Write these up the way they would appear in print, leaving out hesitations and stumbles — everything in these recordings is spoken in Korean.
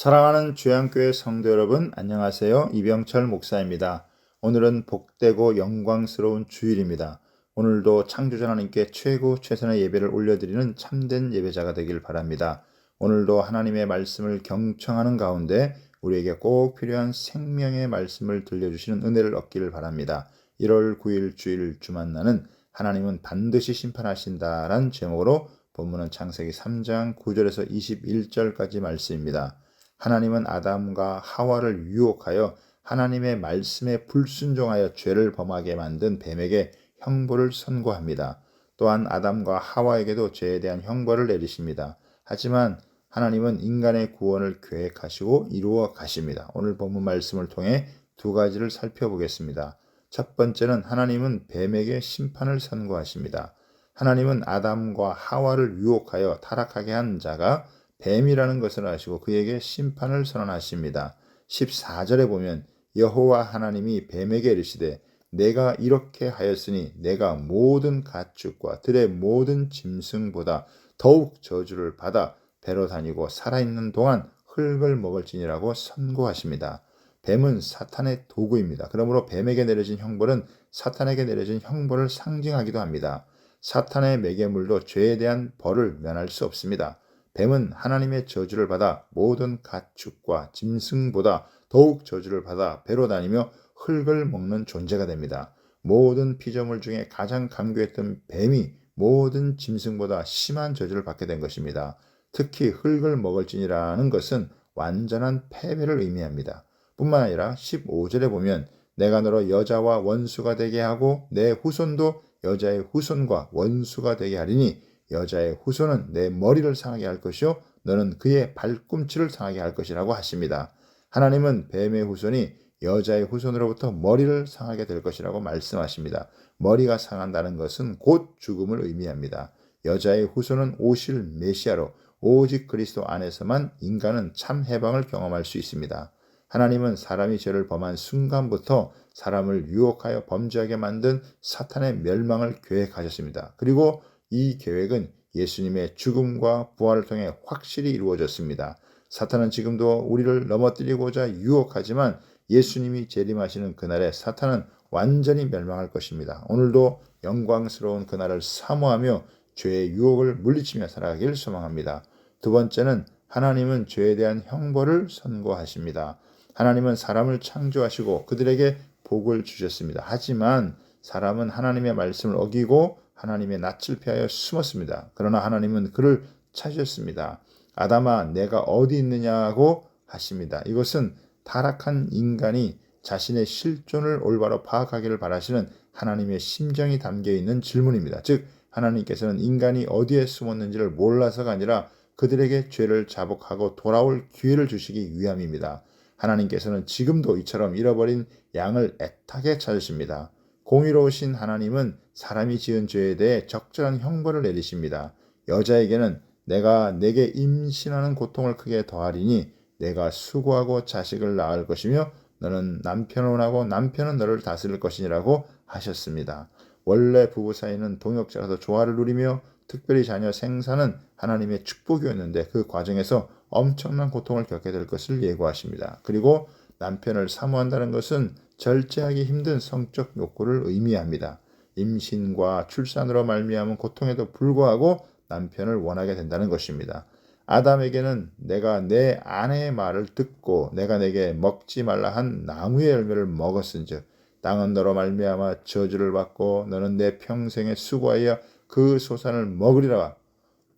사랑하는 주양교회 성도 여러분, 안녕하세요. 이병철 목사입니다. 오늘은 복되고 영광스러운 주일입니다. 오늘도 창조자 하나님께 최선의 예배를 올려드리는 참된 예배자가 되길 바랍니다. 오늘도 하나님의 말씀을 경청하는 가운데 우리에게 꼭 필요한 생명의 말씀을 들려주시는 은혜를 얻기를 바랍니다. 1월 9일 주일 주만나는 하나님은 반드시 심판하신다라는 제목으로 본문은 창세기 3장 9절에서 21절까지 말씀입니다. 하나님은 아담과 하와를 유혹하여 하나님의 말씀에 불순종하여 죄를 범하게 만든 뱀에게 형벌을 선고합니다. 또한 아담과 하와에게도 죄에 대한 형벌을 내리십니다. 하지만 하나님은 인간의 구원을 계획하시고 이루어 가십니다. 오늘 본문 말씀을 통해 두 가지를 살펴보겠습니다. 첫 번째는 하나님은 뱀에게 심판을 선고하십니다. 하나님은 아담과 하와를 유혹하여 타락하게 한 자가 뱀이라는 것을 아시고 그에게 심판을 선언하십니다. 14절에 보면 여호와 하나님이 뱀에게 이르시되 내가 이렇게 하였으니 내가 모든 가축과 들의 모든 짐승보다 더욱 저주를 받아 배로 다니고 살아있는 동안 흙을 먹을지니라고 선고하십니다. 뱀은 사탄의 도구입니다. 그러므로 뱀에게 내려진 형벌은 사탄에게 내려진 형벌을 상징하기도 합니다. 사탄의 매개물도 죄에 대한 벌을 면할 수 없습니다. 뱀은 하나님의 저주를 받아 모든 가축과 짐승보다 더욱 저주를 받아 배로 다니며 흙을 먹는 존재가 됩니다. 모든 피조물 중에 가장 강교했던 뱀이 모든 짐승보다 심한 저주를 받게 된 것입니다. 특히 흙을 먹을지니라는 것은 완전한 패배를 의미합니다. 뿐만 아니라 15절에 보면 내가 너로 여자와 원수가 되게 하고 내 후손도 여자의 후손과 원수가 되게 하리니 여자의 후손은 내 머리를 상하게 할 것이요 너는 그의 발꿈치를 상하게 할 것이라고 하십니다. 하나님은 뱀의 후손이 여자의 후손으로부터 머리를 상하게 될 것이라고 말씀하십니다. 머리가 상한다는 것은 곧 죽음을 의미합니다. 여자의 후손은 오실 메시아로 오직 그리스도 안에서만 인간은 참 해방을 경험할 수 있습니다. 하나님은 사람이 죄를 범한 순간부터 사람을 유혹하여 범죄하게 만든 사탄의 멸망을 계획하셨습니다. 그리고 이 계획은 예수님의 죽음과 부활을 통해 확실히 이루어졌습니다. 사탄은 지금도 우리를 넘어뜨리고자 유혹하지만 예수님이 재림하시는 그날에 사탄은 완전히 멸망할 것입니다. 오늘도 영광스러운 그날을 사모하며 죄의 유혹을 물리치며 살아가길 소망합니다. 두 번째는 하나님은 죄에 대한 형벌을 선고하십니다. 하나님은 사람을 창조하시고 그들에게 복을 주셨습니다. 하지만 사람은 하나님의 말씀을 어기고 하나님의 낯을 피하여 숨었습니다. 그러나 하나님은 그를 찾으셨습니다. 아담아 내가 어디 있느냐고 하십니다. 이것은 타락한 인간이 자신의 실존을 올바로 파악하기를 바라시는 하나님의 심정이 담겨있는 질문입니다. 즉 하나님께서는 인간이 어디에 숨었는지를 몰라서가 아니라 그들에게 죄를 자복하고 돌아올 기회를 주시기 위함입니다. 하나님께서는 지금도 이처럼 잃어버린 양을 애타게 찾으십니다. 공의로우신 하나님은 사람이 지은 죄에 대해 적절한 형벌을 내리십니다. 여자에게는 내가 내게 임신하는 고통을 크게 더하리니 내가 수고하고 자식을 낳을 것이며 너는 남편을 원하고 남편은 너를 다스릴 것이니라고 하셨습니다. 원래 부부 사이는 동역자라서 조화를 누리며 특별히 자녀 생사는 하나님의 축복이었는데 그 과정에서 엄청난 고통을 겪게 될 것을 예고하십니다. 그리고 남편을 사모한다는 것은 절제하기 힘든 성적 욕구를 의미합니다. 임신과 출산으로 말미암은 고통에도 불구하고 남편을 원하게 된다는 것입니다. 아담에게는 내가 내 아내의 말을 듣고 내가 내게 먹지 말라 한 나무의 열매를 먹었은즉 땅은 너로 말미암아 저주를 받고 너는 내 평생에 수고하여 그 소산을 먹으리라.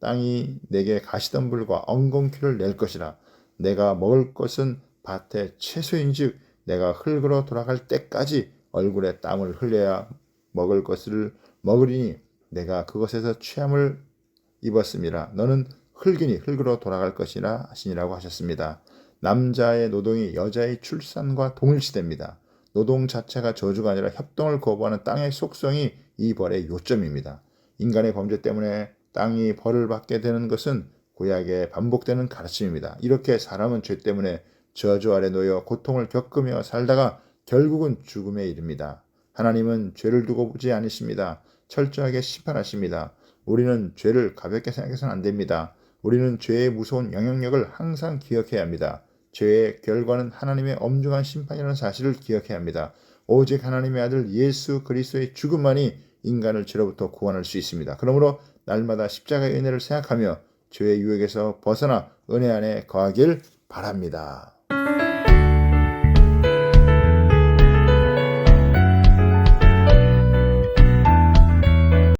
땅이 내게 가시덤불과 엉겅퀴를 낼 것이라. 내가 먹을 것은 밭의 채소인즉 내가 흙으로 돌아갈 때까지 얼굴에 땀을 흘려야 먹을 것을 먹으리니 내가 그것에서 취함을 입었음이라. 너는 흙이니 흙으로 돌아갈 것이라 하시니라고 하셨습니다. 남자의 노동이 여자의 출산과 동일시됩니다. 노동 자체가 저주가 아니라 협동을 거부하는 땅의 속성이 이 벌의 요점입니다. 인간의 범죄 때문에 땅이 벌을 받게 되는 것은 구약에 반복되는 가르침입니다. 이렇게 사람은 죄 때문에 저주 아래 놓여 고통을 겪으며 살다가 결국은 죽음에 이릅니다. 하나님은 죄를 두고 보지 않으십니다. 철저하게 심판하십니다. 우리는 죄를 가볍게 생각해서는 안 됩니다. 우리는 죄의 무서운 영향력을 항상 기억해야 합니다. 죄의 결과는 하나님의 엄중한 심판이라는 사실을 기억해야 합니다. 오직 하나님의 아들 예수 그리스도의 죽음만이 인간을 죄로부터 구원할 수 있습니다. 그러므로 날마다 십자가의 은혜를 생각하며 죄의 유혹에서 벗어나 은혜 안에 거하길 바랍니다.